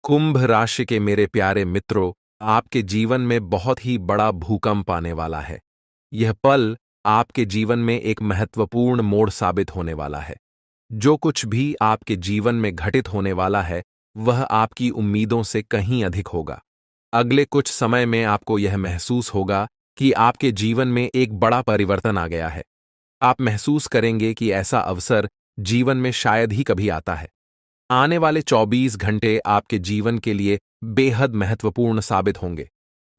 कुंभ राशि के मेरे प्यारे मित्रों, आपके जीवन में बहुत ही बड़ा भूकंप आने वाला है। यह पल आपके जीवन में एक महत्वपूर्ण मोड़ साबित होने वाला है। जो कुछ भी आपके जीवन में घटित होने वाला है, वह आपकी उम्मीदों से कहीं अधिक होगा। अगले कुछ समय में आपको यह महसूस होगा कि आपके जीवन में एक बड़ा परिवर्तन आ गया है। आप महसूस करेंगे कि ऐसा अवसर जीवन में शायद ही कभी आता है। आने वाले 24 घंटे आपके जीवन के लिए बेहद महत्वपूर्ण साबित होंगे।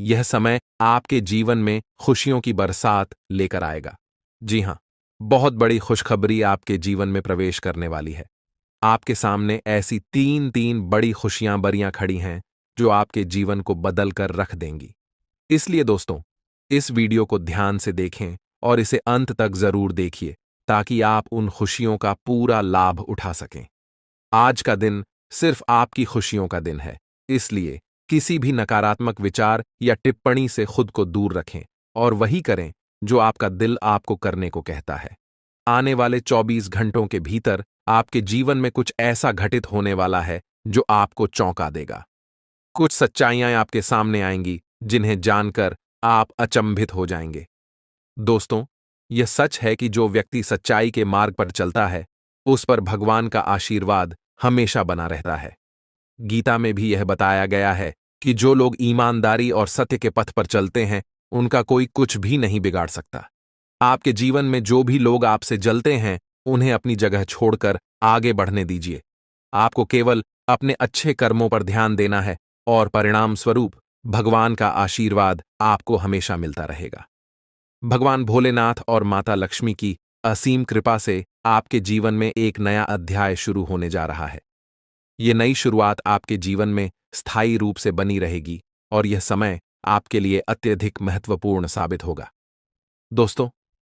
यह समय आपके जीवन में खुशियों की बरसात लेकर आएगा। जी हां, बहुत बड़ी खुशखबरी आपके जीवन में प्रवेश करने वाली है। आपके सामने ऐसी तीन तीन बड़ी खुशियां बरियां खड़ी हैं जो आपके जीवन को बदल कर रख देंगी। इसलिए दोस्तों, इस वीडियो को ध्यान से देखें और इसे अंत तक जरूर देखिए ताकि आप उन खुशियों का पूरा लाभ उठा सकें। आज का दिन सिर्फ आपकी खुशियों का दिन है, इसलिए किसी भी नकारात्मक विचार या टिप्पणी से खुद को दूर रखें और वही करें जो आपका दिल आपको करने को कहता है। आने वाले 24 घंटों के भीतर आपके जीवन में कुछ ऐसा घटित होने वाला है जो आपको चौंका देगा। कुछ सच्चाइयां आपके सामने आएंगी जिन्हें जानकर आप अचंभित हो जाएंगे। दोस्तों, यह सच है कि जो व्यक्ति सच्चाई के मार्ग पर चलता है, उस पर भगवान का आशीर्वाद हमेशा बना रहता है। गीता में भी यह बताया गया है कि जो लोग ईमानदारी और सत्य के पथ पर चलते हैं, उनका कोई कुछ भी नहीं बिगाड़ सकता। आपके जीवन में जो भी लोग आपसे जलते हैं, उन्हें अपनी जगह छोड़कर आगे बढ़ने दीजिए। आपको केवल अपने अच्छे कर्मों पर ध्यान देना है और परिणाम स्वरूप भगवान का आशीर्वाद आपको हमेशा मिलता रहेगा। भगवान भोलेनाथ और माता लक्ष्मी की असीम कृपा से आपके जीवन में एक नया अध्याय शुरू होने जा रहा है। ये नई शुरुआत आपके जीवन में स्थायी रूप से बनी रहेगी और यह समय आपके लिए अत्यधिक महत्वपूर्ण साबित होगा। दोस्तों,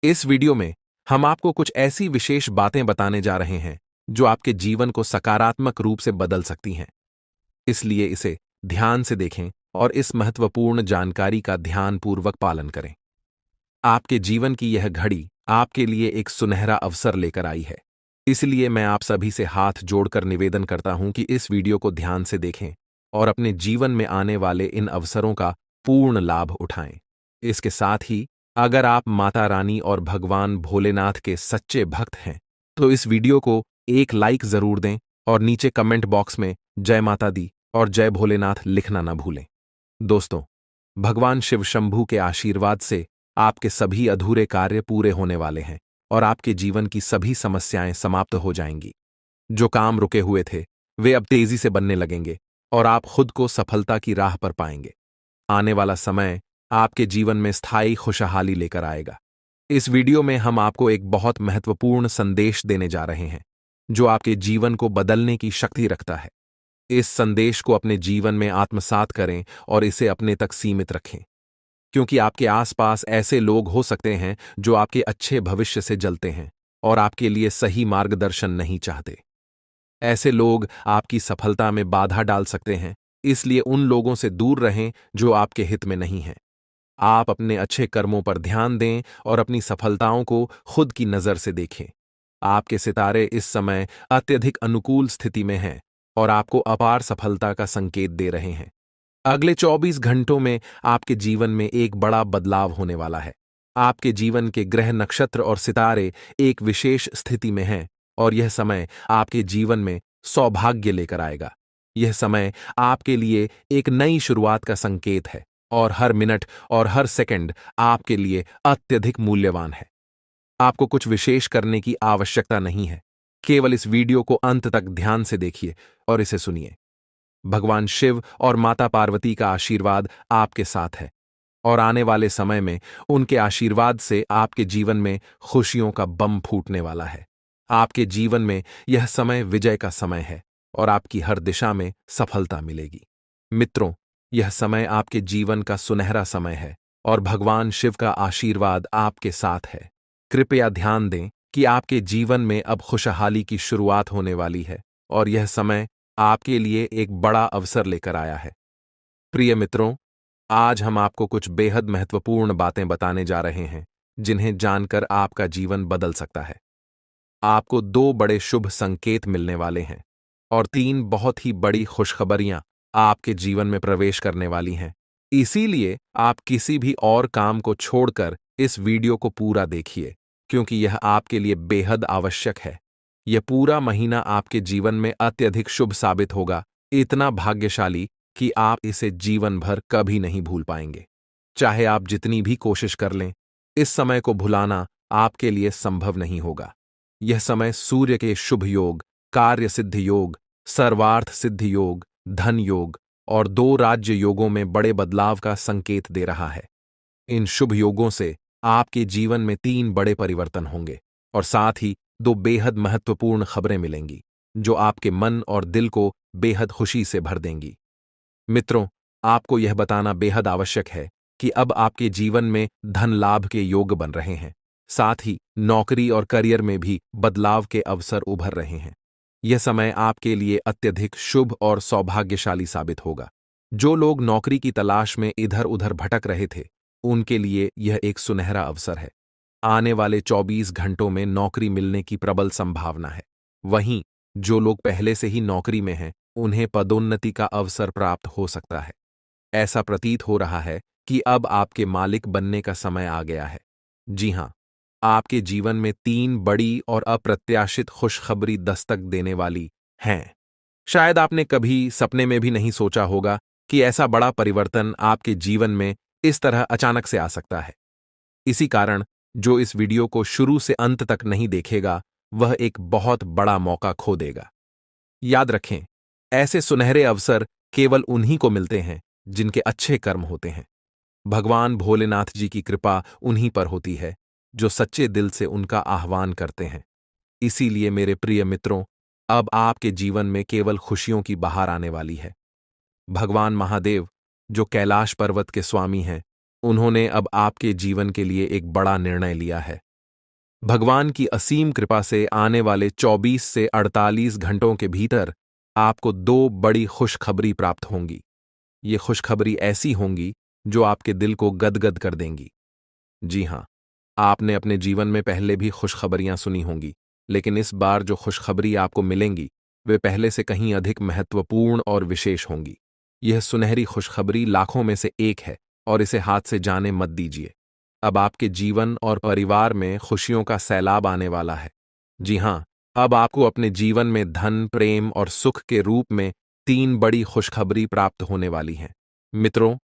इस वीडियो में हम आपको कुछ ऐसी विशेष बातें बताने जा रहे हैं जो आपके जीवन को सकारात्मक रूप से बदल सकती हैं। इसलिए इसे ध्यान से देखें और इस महत्वपूर्ण जानकारी का ध्यानपूर्वक पालन करें। आपके जीवन की यह घड़ी आपके लिए एक सुनहरा अवसर लेकर आई है। इसलिए मैं आप सभी से हाथ जोड़कर निवेदन करता हूं कि इस वीडियो को ध्यान से देखें और अपने जीवन में आने वाले इन अवसरों का पूर्ण लाभ उठाएं। इसके साथ ही अगर आप माता रानी और भगवान भोलेनाथ के सच्चे भक्त हैं, तो इस वीडियो को एक लाइक जरूर दें और नीचे कमेंट बॉक्स में जय माता दी और जय भोलेनाथ लिखना न भूलें। दोस्तों, भगवान शिव शंभू के आशीर्वाद से आपके सभी अधूरे कार्य पूरे होने वाले हैं और आपके जीवन की सभी समस्याएं समाप्त हो जाएंगी। जो काम रुके हुए थे, वे अब तेजी से बनने लगेंगे और आप खुद को सफलता की राह पर पाएंगे। आने वाला समय आपके जीवन में स्थायी खुशहाली लेकर आएगा। इस वीडियो में हम आपको एक बहुत महत्वपूर्ण संदेश देने जा रहे हैं जो आपके जीवन को बदलने की शक्ति रखता है। इस संदेश को अपने जीवन में आत्मसात करें और इसे अपने तक सीमित रखें, क्योंकि आपके आसपास ऐसे लोग हो सकते हैं जो आपके अच्छे भविष्य से जलते हैं और आपके लिए सही मार्गदर्शन नहीं चाहते। ऐसे लोग आपकी सफलता में बाधा डाल सकते हैं, इसलिए उन लोगों से दूर रहें जो आपके हित में नहीं हैं। आप अपने अच्छे कर्मों पर ध्यान दें और अपनी सफलताओं को खुद की नजर से देखें। आपके सितारे इस समय अत्यधिक अनुकूल स्थिति में हैं और आपको अपार सफलता का संकेत दे रहे हैं। अगले 24 घंटों में आपके जीवन में एक बड़ा बदलाव होने वाला है। आपके जीवन के ग्रह, नक्षत्र और सितारे एक विशेष स्थिति में हैं और यह समय आपके जीवन में सौभाग्य लेकर आएगा। यह समय आपके लिए एक नई शुरुआत का संकेत है और हर मिनट और हर सेकंड आपके लिए अत्यधिक मूल्यवान है। आपको कुछ विशेष करने की आवश्यकता नहीं है। केवल इस वीडियो को अंत तक ध्यान से देखिए और इसे सुनिए। भगवान शिव और माता पार्वती का आशीर्वाद आपके साथ है और आने वाले समय में उनके आशीर्वाद से आपके जीवन में खुशियों का बम फूटने वाला है। आपके जीवन में यह समय विजय का समय है और आपकी हर दिशा में सफलता मिलेगी। मित्रों, यह समय आपके जीवन का सुनहरा समय है और भगवान शिव का आशीर्वाद आपके साथ है। कृपया ध्यान दें कि आपके जीवन में अब खुशहाली की शुरुआत होने वाली है और यह समय आपके लिए एक बड़ा अवसर लेकर आया है। प्रिय मित्रों, आज हम आपको कुछ बेहद महत्वपूर्ण बातें बताने जा रहे हैं जिन्हें जानकर आपका जीवन बदल सकता है। आपको 2 बड़े शुभ संकेत मिलने वाले हैं और 3 बहुत ही बड़ी खुशखबरियां आपके जीवन में प्रवेश करने वाली हैं। इसीलिए आप किसी भी और काम को छोड़कर इस वीडियो को पूरा देखिए, क्योंकि यह आपके लिए बेहद आवश्यक है। यह पूरा महीना आपके जीवन में अत्यधिक शुभ साबित होगा, इतना भाग्यशाली कि आप इसे जीवन भर कभी नहीं भूल पाएंगे। चाहे आप जितनी भी कोशिश कर लें, इस समय को भुलाना आपके लिए संभव नहीं होगा। यह समय सूर्य के शुभ योग, कार्य सिद्धि योग, सर्वार्थ सिद्धि योग, धन योग और 2 राज्य योगों में बड़े बदलाव का संकेत दे रहा है। इन शुभ योगों से आपके जीवन में 3 बड़े परिवर्तन होंगे और साथ ही 2 बेहद महत्वपूर्ण खबरें मिलेंगी, जो आपके मन और दिल को बेहद खुशी से भर देंगी। मित्रों, आपको यह बताना बेहद आवश्यक है कि अब आपके जीवन में धन लाभ के योग बन रहे हैं। साथ ही नौकरी और करियर में भी बदलाव के अवसर उभर रहे हैं। यह समय आपके लिए अत्यधिक शुभ और सौभाग्यशाली साबित होगा। जो लोग नौकरी की तलाश में इधर उधर भटक रहे थे, उनके लिए यह एक सुनहरा अवसर है। आने वाले 24 घंटों में नौकरी मिलने की प्रबल संभावना है। वहीं जो लोग पहले से ही नौकरी में हैं, उन्हें पदोन्नति का अवसर प्राप्त हो सकता है। ऐसा प्रतीत हो रहा है कि अब आपके मालिक बनने का समय आ गया है। जी हां, आपके जीवन में 3 बड़ी और अप्रत्याशित खुशखबरी दस्तक देने वाली हैं। शायद आपने कभी सपने में भी नहीं सोचा होगा कि ऐसा बड़ा परिवर्तन आपके जीवन में इस तरह अचानक से आ सकता है। इसी कारण जो इस वीडियो को शुरू से अंत तक नहीं देखेगा, वह एक बहुत बड़ा मौका खो देगा। याद रखें, ऐसे सुनहरे अवसर केवल उन्हीं को मिलते हैं जिनके अच्छे कर्म होते हैं। भगवान भोलेनाथ जी की कृपा उन्हीं पर होती है जो सच्चे दिल से उनका आह्वान करते हैं। इसीलिए मेरे प्रिय मित्रों, अब आपके जीवन में केवल खुशियों की बहार आने वाली है। भगवान महादेव, जो कैलाश पर्वत के स्वामी हैं, उन्होंने अब आपके जीवन के लिए एक बड़ा निर्णय लिया है। भगवान की असीम कृपा से आने वाले 24 से 48 घंटों के भीतर आपको 2 बड़ी खुशखबरी प्राप्त होंगी। ये खुशखबरी ऐसी होंगी जो आपके दिल को गदगद कर देंगी। जी हां, आपने अपने जीवन में पहले भी खुशखबरियां सुनी होंगी, लेकिन इस बार जो खुशखबरी आपको मिलेंगी, वे पहले से कहीं अधिक महत्वपूर्ण और विशेष होंगी। यह सुनहरी खुशखबरी लाखों में से एक है और इसे हाथ से जाने मत दीजिए। अब आपके जीवन और परिवार में खुशियों का सैलाब आने वाला है। जी हां, अब आपको अपने जीवन में धन, प्रेम और सुख के रूप में 3 बड़ी खुशखबरी प्राप्त होने वाली हैं। मित्रों,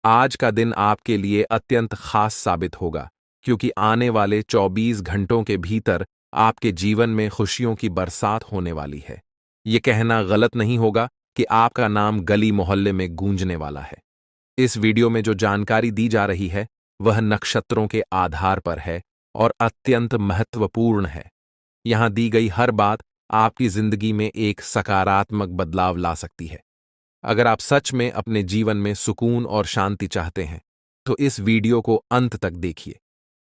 आज का दिन आपके लिए अत्यंत खास साबित होगा, क्योंकि आने वाले 24 घंटों के भीतर आपके जीवन में खुशियों की बरसात होने वाली है। ये कहना गलत नहीं होगा कि आपका नाम गली मोहल्ले में गूंजने वाला है। इस वीडियो में जो जानकारी दी जा रही है, वह नक्षत्रों के आधार पर है और अत्यंत महत्वपूर्ण है। यहां दी गई हर बात आपकी जिंदगी में एक सकारात्मक बदलाव ला सकती है। अगर आप सच में अपने जीवन में सुकून और शांति चाहते हैं, तो इस वीडियो को अंत तक देखिए।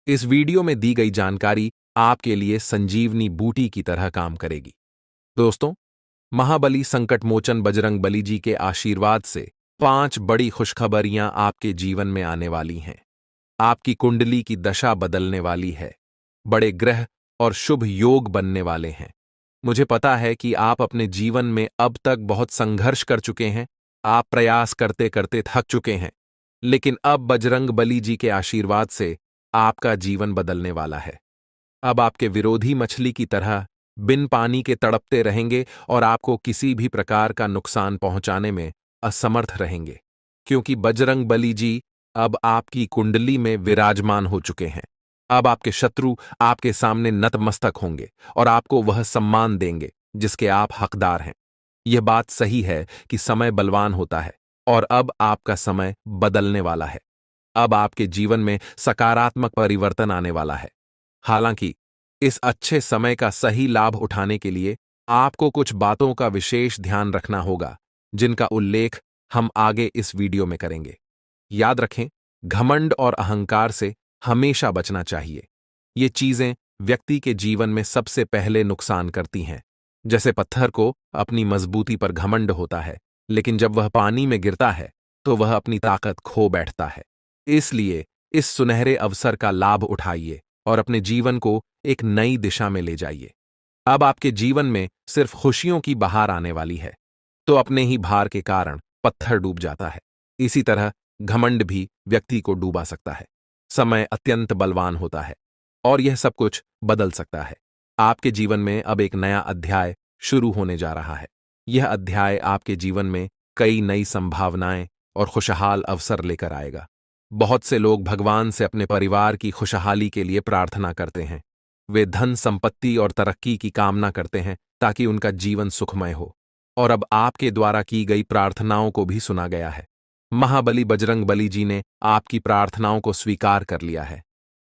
इस वीडियो में दी गई जानकारी आपके लिए संजीवनी बूटी की तरह काम करेगी। दोस्तों, महाबली संकटमोचन बजरंग बली जी के आशीर्वाद से 5 बड़ी खुशखबरियां आपके जीवन में आने वाली हैं। आपकी कुंडली की दशा बदलने वाली है। बड़े ग्रह और शुभ योग बनने वाले हैं। मुझे पता है कि आप अपने जीवन में अब तक बहुत संघर्ष कर चुके हैं, आप प्रयास करते करते थक चुके हैं, लेकिन अब बजरंग बली जी के आशीर्वाद से आपका जीवन बदलने वाला है। अब आपके विरोधी मछली की तरह बिन पानी के तड़पते रहेंगे और आपको किसी भी प्रकार का नुकसान पहुंचाने में असमर्थ रहेंगे, क्योंकि बजरंग बली जी अब आपकी कुंडली में विराजमान हो चुके हैं। अब आपके शत्रु आपके सामने नतमस्तक होंगे और आपको वह सम्मान देंगे जिसके आप हकदार हैं। यह बात सही है कि समय बलवान होता है और अब आपका समय बदलने वाला है। अब आपके जीवन में सकारात्मक परिवर्तन आने वाला है। हालांकि इस अच्छे समय का सही लाभ उठाने के लिए आपको कुछ बातों का विशेष ध्यान रखना होगा, जिनका उल्लेख हम आगे इस वीडियो में करेंगे। याद रखें, घमंड और अहंकार से हमेशा बचना चाहिए। ये चीजें व्यक्ति के जीवन में सबसे पहले नुकसान करती हैं। जैसे पत्थर को अपनी मजबूती पर घमंड होता है, लेकिन जब वह पानी में गिरता है तो वह अपनी ताकत खो बैठता है। इसलिए इस सुनहरे अवसर का लाभ उठाइए और अपने जीवन को एक नई दिशा में ले जाइए। अब आपके जीवन में सिर्फ खुशियों की बहार आने वाली है, तो अपने ही भार के कारण पत्थर डूब जाता है। इसी तरह घमंड भी व्यक्ति को डूबा सकता है। समय अत्यंत बलवान होता है और यह सब कुछ बदल सकता है। आपके जीवन में अब एक नया अध्याय शुरू होने जा रहा है। यह अध्याय आपके जीवन में कई नई संभावनाएं और खुशहाल अवसर लेकर आएगा। बहुत से लोग भगवान से अपने परिवार की खुशहाली के लिए प्रार्थना करते हैं। वे धन संपत्ति और तरक्की की कामना करते हैं ताकि उनका जीवन सुखमय हो। और अब आपके द्वारा की गई प्रार्थनाओं को भी सुना गया है। महाबली बजरंग बली जी ने आपकी प्रार्थनाओं को स्वीकार कर लिया है।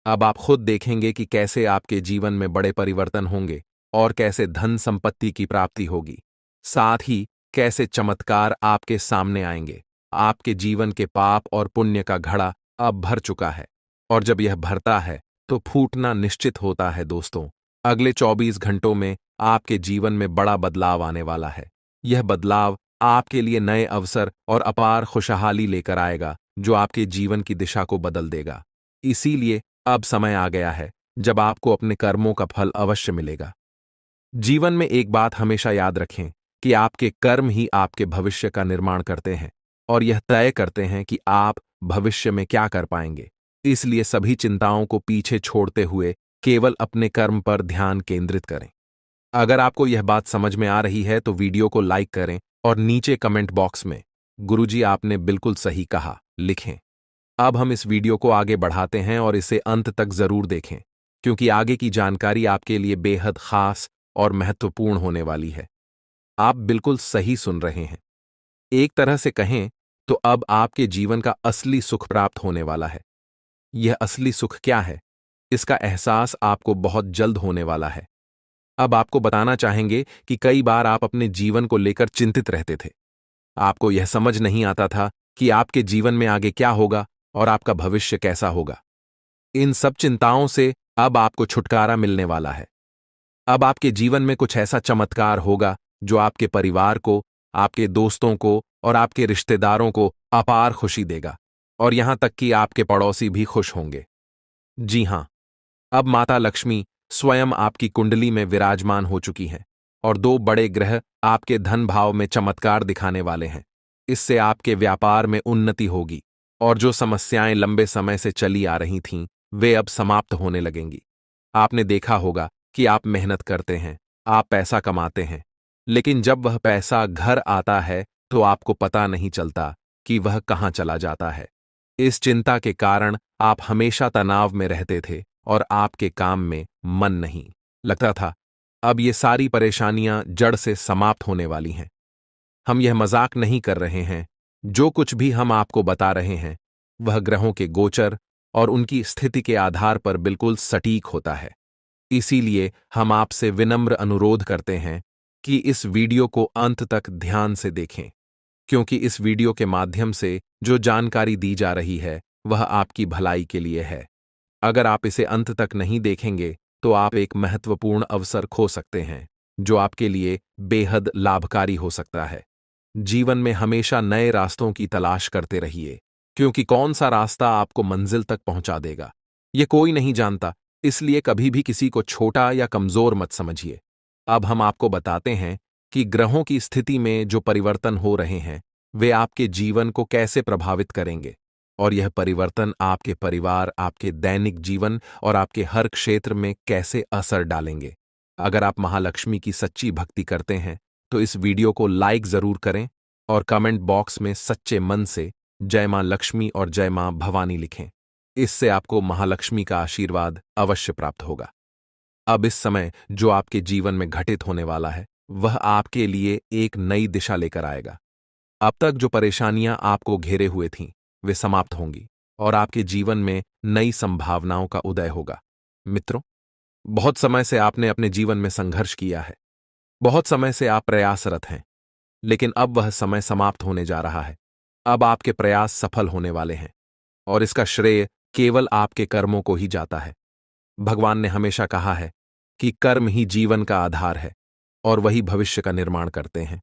अब आप खुद देखेंगे कि कैसे आपके जीवन में बड़े परिवर्तन होंगे और कैसे धन संपत्ति की प्राप्ति होगी। साथ ही कैसे चमत्कार आपके सामने आएंगे। आपके जीवन के पाप और पुण्य का घड़ा अब भर चुका है और जब यह भरता है तो फूटना निश्चित होता है। दोस्तों, अगले 24 घंटों में आपके जीवन में बड़ा बदलाव आने वाला है। यह बदलाव आपके लिए नए अवसर और अपार खुशहाली लेकर आएगा जो आपके जीवन की दिशा को बदल देगा। इसीलिए अब समय आ गया है जब आपको अपने कर्मों का फल अवश्य मिलेगा। जीवन में एक बात हमेशा याद रखें कि आपके कर्म ही आपके भविष्य का निर्माण करते हैं और यह तय करते हैं कि आप भविष्य में क्या कर पाएंगे। इसलिए सभी चिंताओं को पीछे छोड़ते हुए केवल अपने कर्म पर ध्यान केंद्रित करें। अगर आपको यह बात समझ में आ रही है तो वीडियो को लाइक करें और नीचे कमेंट बॉक्स में गुरुजी आपने बिल्कुल सही कहा लिखें। अब हम इस वीडियो को आगे बढ़ाते हैं और इसे अंत तक जरूर देखें क्योंकि आगे की जानकारी आपके लिए बेहद खास और महत्वपूर्ण होने वाली है। आप बिल्कुल सही सुन रहे हैं। एक तरह से कहें तो अब आपके जीवन का असली सुख प्राप्त होने वाला है। यह असली सुख क्या है, इसका एहसास आपको बहुत जल्द होने वाला है। अब आपको बताना चाहेंगे कि कई बार आप अपने जीवन को लेकर चिंतित रहते थे। आपको यह समझ नहीं आता था कि आपके जीवन में आगे क्या होगा और आपका भविष्य कैसा होगा। इन सब चिंताओं से अब आपको छुटकारा मिलने वाला है। अब आपके जीवन में कुछ ऐसा चमत्कार होगा जो आपके परिवार को, आपके दोस्तों को और आपके रिश्तेदारों को अपार खुशी देगा और यहां तक कि आपके पड़ोसी भी खुश होंगे। जी हां, अब माता लक्ष्मी स्वयं आपकी कुंडली में विराजमान हो चुकी हैं और 2 बड़े ग्रह आपके धन भाव में चमत्कार दिखाने वाले हैं। इससे आपके व्यापार में उन्नति होगी और जो समस्याएं लंबे समय से चली आ रही थीं, वे अब समाप्त होने लगेंगी। आपने देखा होगा कि आप मेहनत करते हैं, आप पैसा कमाते हैं, लेकिन जब वह पैसा घर आता है तो आपको पता नहीं चलता कि वह कहां चला जाता है। इस चिंता के कारण आप हमेशा तनाव में रहते थे और आपके काम में मन नहीं लगता था। अब ये सारी परेशानियां जड़ से समाप्त होने वाली हैं। हम यह मजाक नहीं कर रहे हैं। जो कुछ भी हम आपको बता रहे हैं वह ग्रहों के गोचर और उनकी स्थिति के आधार पर बिल्कुल सटीक होता है। इसीलिए हम आपसे विनम्र अनुरोध करते हैं कि इस वीडियो को अंत तक ध्यान से देखें, क्योंकि इस वीडियो के माध्यम से जो जानकारी दी जा रही है वह आपकी भलाई के लिए है। अगर आप इसे अंत तक नहीं देखेंगे तो आप एक महत्वपूर्ण अवसर खो सकते हैं जो आपके लिए बेहद लाभकारी हो सकता है। जीवन में हमेशा नए रास्तों की तलाश करते रहिए, क्योंकि कौन सा रास्ता आपको मंजिल तक पहुंचा देगा ये कोई नहीं जानता। इसलिए कभी भी किसी को छोटा या कमजोर मत समझिए। अब हम आपको बताते हैं कि ग्रहों की स्थिति में जो परिवर्तन हो रहे हैं वे आपके जीवन को कैसे प्रभावित करेंगे और यह परिवर्तन आपके परिवार, आपके दैनिक जीवन और आपके हर क्षेत्र में कैसे असर डालेंगे। अगर आप महालक्ष्मी की सच्ची भक्ति करते हैं तो इस वीडियो को लाइक जरूर करें और कमेंट बॉक्स में सच्चे मन से जय मां लक्ष्मी और जय मां भवानी लिखें। इससे आपको महालक्ष्मी का आशीर्वाद अवश्य प्राप्त होगा। अब इस समय जो आपके जीवन में घटित होने वाला है वह आपके लिए एक नई दिशा लेकर आएगा। अब तक जो परेशानियां आपको घेरे हुए थीं वे समाप्त होंगी और आपके जीवन में नई संभावनाओं का उदय होगा। मित्रों, बहुत समय से आपने अपने जीवन में संघर्ष किया है। बहुत समय से आप प्रयासरत हैं, लेकिन अब वह समय समाप्त होने जा रहा है। अब आपके प्रयास सफल होने वाले हैं और इसका श्रेय केवल आपके कर्मों को ही जाता है। भगवान ने हमेशा कहा है कि कर्म ही जीवन का आधार है और वही भविष्य का निर्माण करते हैं।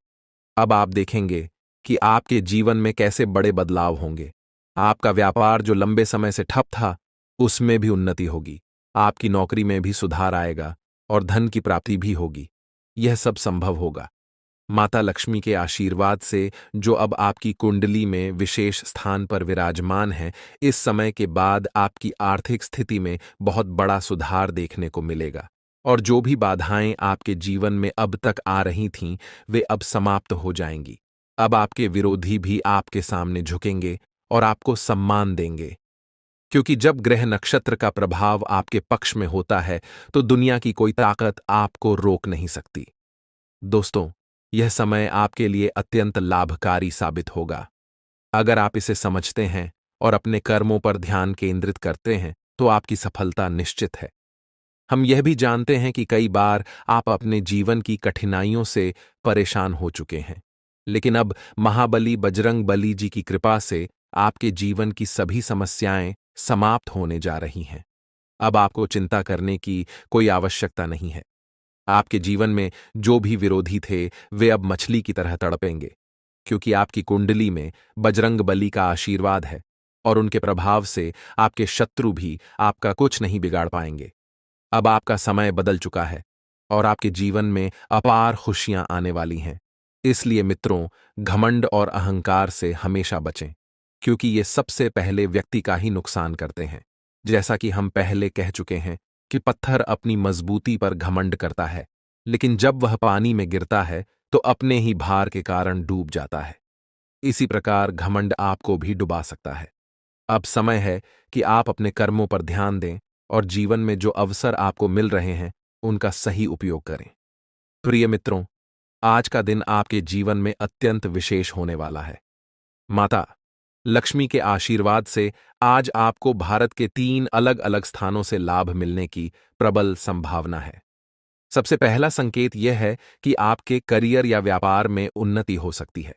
अब आप देखेंगे कि आपके जीवन में कैसे बड़े बदलाव होंगे। आपका व्यापार जो लंबे समय से ठप था उसमें भी उन्नति होगी, आपकी नौकरी में भी सुधार आएगा और धन की प्राप्ति भी होगी। यह सब संभव होगा। माता लक्ष्मी के आशीर्वाद से जो अब आपकी कुंडली में विशेष स्थान पर विराजमान है, इस समय के बाद आपकी आर्थिक स्थिति में बहुत बड़ा सुधार देखने को मिलेगा और जो भी बाधाएं आपके जीवन में अब तक आ रही थीं, वे अब समाप्त हो जाएंगी। अब आपके विरोधी भी आपके सामने झुकेंगे और आपको सम्मान देंगे, क्योंकि जब ग्रह नक्षत्र का प्रभाव आपके पक्ष में होता है तो दुनिया की कोई ताकत आपको रोक नहीं सकती। दोस्तों, यह समय आपके लिए अत्यंत लाभकारी साबित होगा। अगर आप इसे समझते हैं और अपने कर्मों पर ध्यान केंद्रित करते हैं तो आपकी सफलता निश्चित है। हम यह भी जानते हैं कि कई बार आप अपने जीवन की कठिनाइयों से परेशान हो चुके हैं, लेकिन अब महाबली बजरंग बली जी की कृपा से आपके जीवन की सभी समस्याएं समाप्त होने जा रही हैं। अब आपको चिंता करने की कोई आवश्यकता नहीं है। आपके जीवन में जो भी विरोधी थे, वे अब मछली की तरह तड़पेंगे, क्योंकि आपकी कुंडली में बजरंग बली का आशीर्वाद है और उनके प्रभाव से आपके शत्रु भी आपका कुछ नहीं बिगाड़ पाएंगे। अब आपका समय बदल चुका है और आपके जीवन में अपार खुशियां आने वाली हैं। इसलिए मित्रों, घमंड और अहंकार से हमेशा बचें, क्योंकि ये सबसे पहले व्यक्ति का ही नुकसान करते हैं। जैसा कि हम पहले कह चुके हैं कि पत्थर अपनी मजबूती पर घमंड करता है, लेकिन जब वह पानी में गिरता है तो अपने ही भार के कारण डूब जाता है। इसी प्रकार घमंड आपको भी डुबा सकता है। अब समय है कि आप अपने कर्मों पर ध्यान दें और जीवन में जो अवसर आपको मिल रहे हैं, उनका सही उपयोग करें। प्रिय मित्रों, आज का दिन आपके जीवन में अत्यंत विशेष होने वाला है। माता लक्ष्मी के आशीर्वाद से आज आपको भारत के 3 अलग-अलग स्थानों से लाभ मिलने की प्रबल संभावना है। सबसे पहला संकेत यह है कि आपके करियर या व्यापार में उन्नति हो सकती है।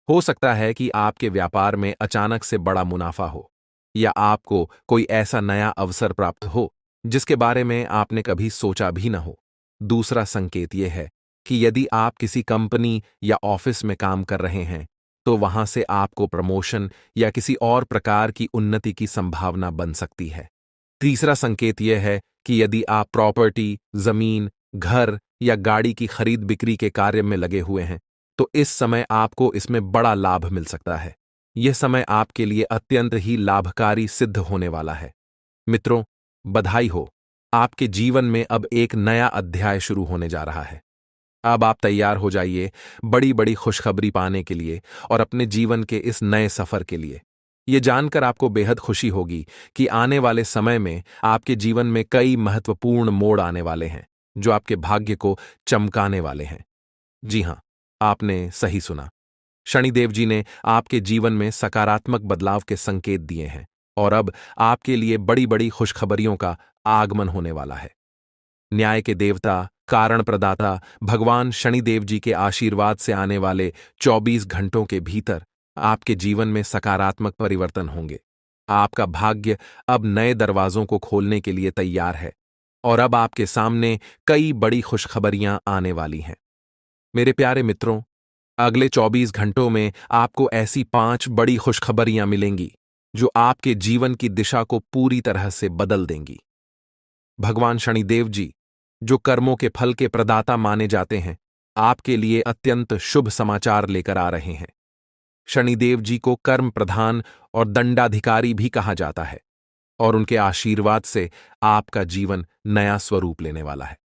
हो सकता है कि आपके व्यापार में अचानक से बड़ा मुनाफा हो या आपको कोई ऐसा नया अवसर प्राप्त हो जिसके बारे में आपने कभी सोचा भी न हो। दूसरा संकेत यह है कि यदि आप किसी कंपनी या ऑफिस में काम कर रहे हैं तो वहां से आपको प्रमोशन या किसी और प्रकार की उन्नति की संभावना बन सकती है। तीसरा संकेत यह है कि यदि आप प्रॉपर्टी, जमीन, घर या गाड़ी की खरीद बिक्री के कार्य में लगे हुए हैं तो इस समय आपको इसमें बड़ा लाभ मिल सकता है। यह समय आपके लिए अत्यंत ही लाभकारी सिद्ध होने वाला है। मित्रों, बधाई हो, आपके जीवन में अब एक नया अध्याय शुरू होने जा रहा है। अब आप तैयार हो जाइए बड़ी बड़ी खुशखबरी पाने के लिए और अपने जीवन के इस नए सफर के लिए। ये जानकर आपको बेहद खुशी होगी कि आने वाले समय में आपके जीवन में कई महत्वपूर्ण मोड़ आने वाले हैं जो आपके भाग्य को चमकाने वाले हैं। जी हां, आपने सही सुना। शनिदेव जी ने आपके जीवन में सकारात्मक बदलाव के संकेत दिए हैं और अब आपके लिए बड़ी बड़ी खुशखबरियों का आगमन होने वाला है। न्याय के देवता, कारण प्रदाता भगवान शनिदेव जी के आशीर्वाद से आने वाले 24 घंटों के भीतर आपके जीवन में सकारात्मक परिवर्तन होंगे। आपका भाग्य अब नए दरवाजों को खोलने के लिए तैयार है और अब आपके सामने कई बड़ी खुशखबरियां आने वाली हैं। मेरे प्यारे मित्रों, अगले 24 घंटों में आपको ऐसी 5 बड़ी खुशखबरियां मिलेंगी जो आपके जीवन की दिशा को पूरी तरह से बदल देंगी। भगवान शनिदेव जी, जो कर्मों के फल के प्रदाता माने जाते हैं, आपके लिए अत्यंत शुभ समाचार लेकर आ रहे हैं। शनिदेव जी को कर्म प्रधान और दंडाधिकारी भी कहा जाता है और उनके आशीर्वाद से आपका जीवन नया स्वरूप लेने वाला है।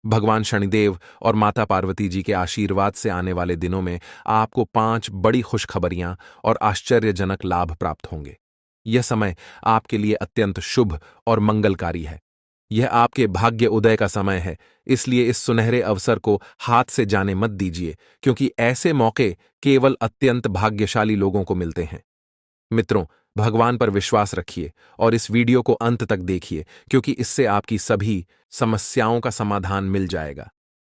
भगवान शनिदेव और माता पार्वती जी के आशीर्वाद से आने वाले दिनों में आपको 5 बड़ी खुशखबरियां और आश्चर्यजनक लाभ प्राप्त होंगे। यह समय आपके लिए अत्यंत शुभ और मंगलकारी है। यह आपके भाग्य उदय का समय है, इसलिए इस सुनहरे अवसर को हाथ से जाने मत दीजिए, क्योंकि ऐसे मौके केवल अत्यंत भाग्यशाली लोगों को मिलते हैं। मित्रों, भगवान पर विश्वास रखिए और इस वीडियो को अंत तक देखिए, क्योंकि इससे आपकी सभी समस्याओं का समाधान मिल जाएगा।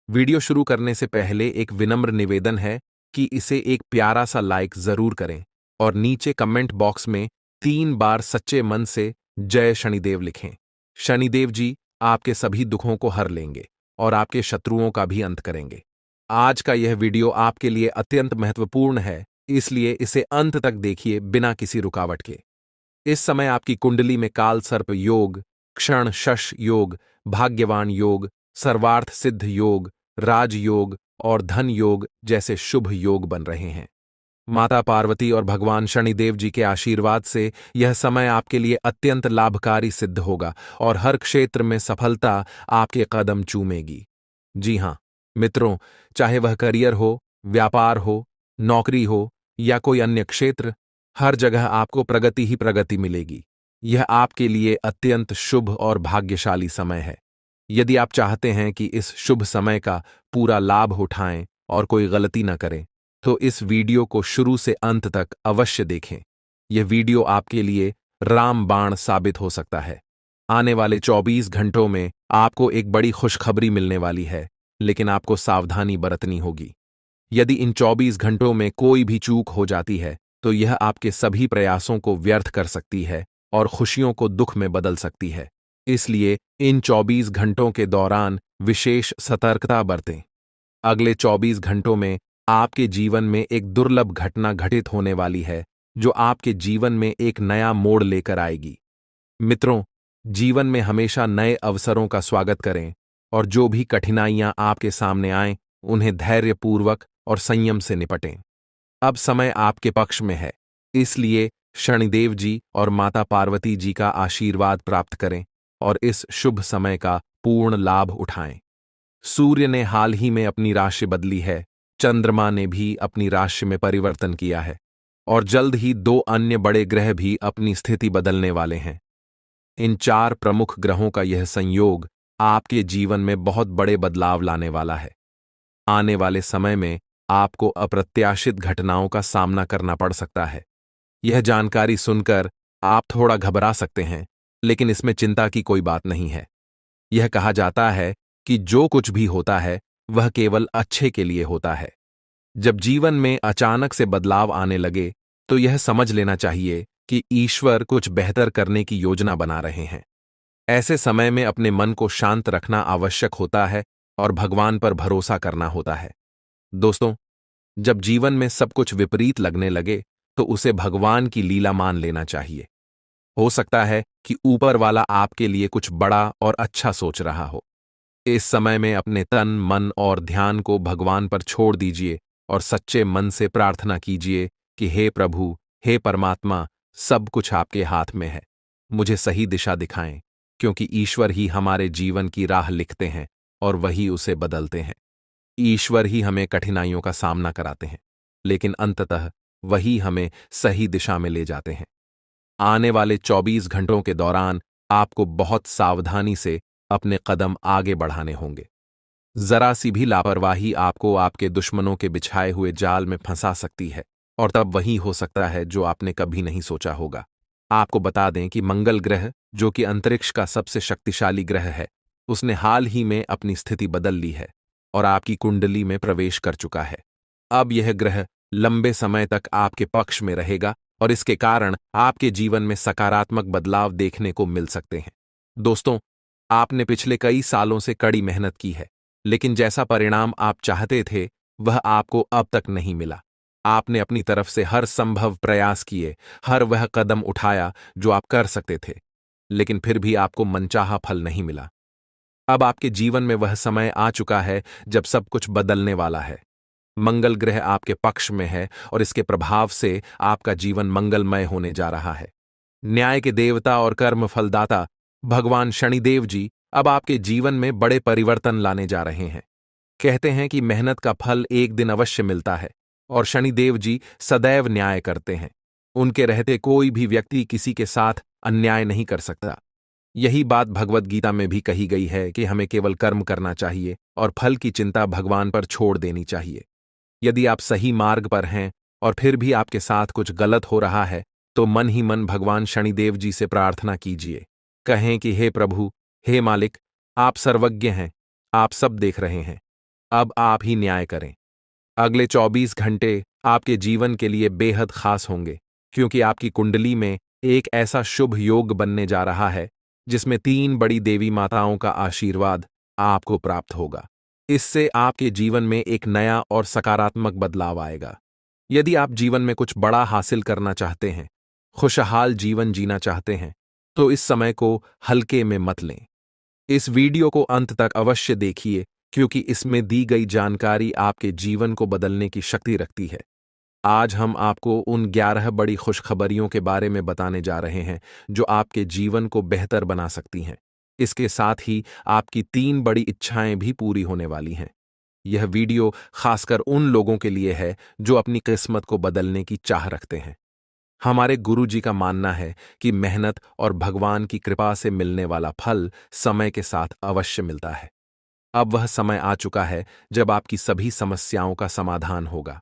वीडियो शुरू करने से पहले एक विनम्र निवेदन है कि इसे एक प्यारा सा लाइक जरूर करें और नीचे कमेंट बॉक्स में 3 बार सच्चे मन से जय शनिदेव लिखें। शनिदेव जी आपके सभी दुखों को हर लेंगे और आपके शत्रुओं का भी अंत करेंगे। आज का यह वीडियो आपके लिए अत्यंत महत्वपूर्ण है, इसलिए इसे अंत तक देखिए बिना किसी रुकावट के। इस समय आपकी कुंडली में काल सर्प योग, क्षण शश योग, भाग्यवान योग, सर्वार्थ सिद्ध योग, राज योग और धन योग जैसे शुभ योग बन रहे हैं। माता पार्वती और भगवान शनिदेव जी के आशीर्वाद से यह समय आपके लिए अत्यंत लाभकारी सिद्ध होगा और हर क्षेत्र में सफलता आपके कदम चूमेगी। जी हां मित्रों, चाहे वह करियर हो, व्यापार हो, नौकरी हो या कोई अन्य क्षेत्र, हर जगह आपको प्रगति ही प्रगति मिलेगी। यह आपके लिए अत्यंत शुभ और भाग्यशाली समय है। यदि आप चाहते हैं कि इस शुभ समय का पूरा लाभ उठाएं और कोई गलती न करें, तो इस वीडियो को शुरू से अंत तक अवश्य देखें। यह वीडियो आपके लिए रामबाण साबित हो सकता है। आने वाले 24 घंटों में आपको एक बड़ी खुशखबरी मिलने वाली है, लेकिन आपको सावधानी बरतनी होगी। यदि इन 24 घंटों में कोई भी चूक हो जाती है, तो यह आपके सभी प्रयासों को व्यर्थ कर सकती है और खुशियों को दुख में बदल सकती है। इसलिए इन 24 घंटों के दौरान विशेष सतर्कता बरतें। अगले 24 घंटों में आपके जीवन में एक दुर्लभ घटना घटित होने वाली है, जो आपके जीवन में एक नया मोड़ लेकर आएगी। मित्रों, जीवन में हमेशा नए अवसरों का स्वागत करें और जो भी कठिनाइयां आपके सामने आएं, उन्हें धैर्यपूर्वक और संयम से निपटें। अब समय आपके पक्ष में है, इसलिए शनिदेव जी और माता पार्वती जी का आशीर्वाद प्राप्त करें और इस शुभ समय का पूर्ण लाभ उठाएं। सूर्य ने हाल ही में अपनी राशि बदली है, चंद्रमा ने भी अपनी राशि में परिवर्तन किया है और जल्द ही 2 अन्य बड़े ग्रह भी अपनी स्थिति बदलने वाले हैं। इन 4 प्रमुख ग्रहों का यह संयोग आपके जीवन में बहुत बड़े बदलाव लाने वाला है। आने वाले समय में आपको अप्रत्याशित घटनाओं का सामना करना पड़ सकता है। यह जानकारी सुनकर आप थोड़ा घबरा सकते हैं, लेकिन इसमें चिंता की कोई बात नहीं है। यह कहा जाता है कि जो कुछ भी होता है वह केवल अच्छे के लिए होता है। जब जीवन में अचानक से बदलाव आने लगे, तो यह समझ लेना चाहिए कि ईश्वर कुछ बेहतर करने की योजना बना रहे हैं। ऐसे समय में अपने मन को शांत रखना आवश्यक होता है और भगवान पर भरोसा करना होता है। दोस्तों, जब जीवन में सब कुछ विपरीत लगने लगे, तो उसे भगवान की लीला मान लेना चाहिए। हो सकता है कि ऊपर वाला आपके लिए कुछ बड़ा और अच्छा सोच रहा हो। इस समय में अपने तन, मन और ध्यान को भगवान पर छोड़ दीजिए और सच्चे मन से प्रार्थना कीजिए कि हे प्रभु, हे परमात्मा, सब कुछ आपके हाथ में है। मुझे सही दिशा दिखाएं, क्योंकि ईश्वर ही हमारे जीवन की राह लिखते हैं और वही उसे बदलते हैं। ईश्वर ही हमें कठिनाइयों का सामना कराते हैं, लेकिन अंततः वही हमें सही दिशा में ले जाते हैं। आने वाले 24 घंटों के दौरान आपको बहुत सावधानी से अपने कदम आगे बढ़ाने होंगे। जरा सी भी लापरवाही आपको आपके दुश्मनों के बिछाए हुए जाल में फंसा सकती है और तब वही हो सकता है जो आपने कभी नहीं सोचा होगा। आपको बता दें कि मंगल ग्रह, जो कि अंतरिक्ष का सबसे शक्तिशाली ग्रह है, उसने हाल ही में अपनी स्थिति बदल ली है और आपकी कुंडली में प्रवेश कर चुका है। अब यह ग्रह लंबे समय तक आपके पक्ष में रहेगा और इसके कारण आपके जीवन में सकारात्मक बदलाव देखने को मिल सकते हैं। दोस्तों, आपने पिछले कई सालों से कड़ी मेहनत की है, लेकिन जैसा परिणाम आप चाहते थे, वह आपको अब तक नहीं मिला। आपने अपनी तरफ से हर संभव प्रयास किए, हर वह कदम उठाया जो आप कर सकते थे, लेकिन फिर भी आपको मनचाहा फल नहीं मिला। अब आपके जीवन में वह समय आ चुका है जब सब कुछ बदलने वाला है। मंगल ग्रह आपके पक्ष में है और इसके प्रभाव से आपका जीवन मंगलमय होने जा रहा है। न्याय के देवता और कर्म फलदाता भगवान शनिदेव जी अब आपके जीवन में बड़े परिवर्तन लाने जा रहे हैं। कहते हैं कि मेहनत का फल एक दिन अवश्य मिलता है और शनिदेव जी सदैव न्याय करते हैं। उनके रहते कोई भी व्यक्ति किसी के साथ अन्याय नहीं कर सकता। यही बात भगवद गीता में भी कही गई है कि हमें केवल कर्म करना चाहिए और फल की चिंता भगवान पर छोड़ देनी चाहिए। यदि आप सही मार्ग पर हैं और फिर भी आपके साथ कुछ गलत हो रहा है, तो मन ही मन भगवान शनिदेव जी से प्रार्थना कीजिए। कहें कि हे प्रभु, हे मालिक, आप सर्वज्ञ हैं, आप सब देख रहे हैं, अब आप ही न्याय करें। अगले 24 घंटे आपके जीवन के लिए बेहद खास होंगे, क्योंकि आपकी कुंडली में एक ऐसा शुभ योग बनने जा रहा है जिसमें 3 बड़ी देवी माताओं का आशीर्वाद आपको प्राप्त होगा। इससे आपके जीवन में एक नया और सकारात्मक बदलाव आएगा। यदि आप जीवन में कुछ बड़ा हासिल करना चाहते हैं, खुशहाल जीवन जीना चाहते हैं, तो इस समय को हल्के में मत लें। इस वीडियो को अंत तक अवश्य देखिए, क्योंकि इसमें दी गई जानकारी आपके जीवन को बदलने की शक्ति रखती है। आज हम आपको उन 11 बड़ी खुशखबरियों के बारे में बताने जा रहे हैं जो आपके जीवन को बेहतर बना सकती हैं। इसके साथ ही आपकी 3 बड़ी इच्छाएं भी पूरी होने वाली हैं। यह वीडियो खासकर उन लोगों के लिए है जो अपनी किस्मत को बदलने की चाह रखते हैं। हमारे गुरुजी का मानना है कि मेहनत और भगवान की कृपा से मिलने वाला फल समय के साथ अवश्य मिलता है। अब वह समय आ चुका है जब आपकी सभी समस्याओं का समाधान होगा।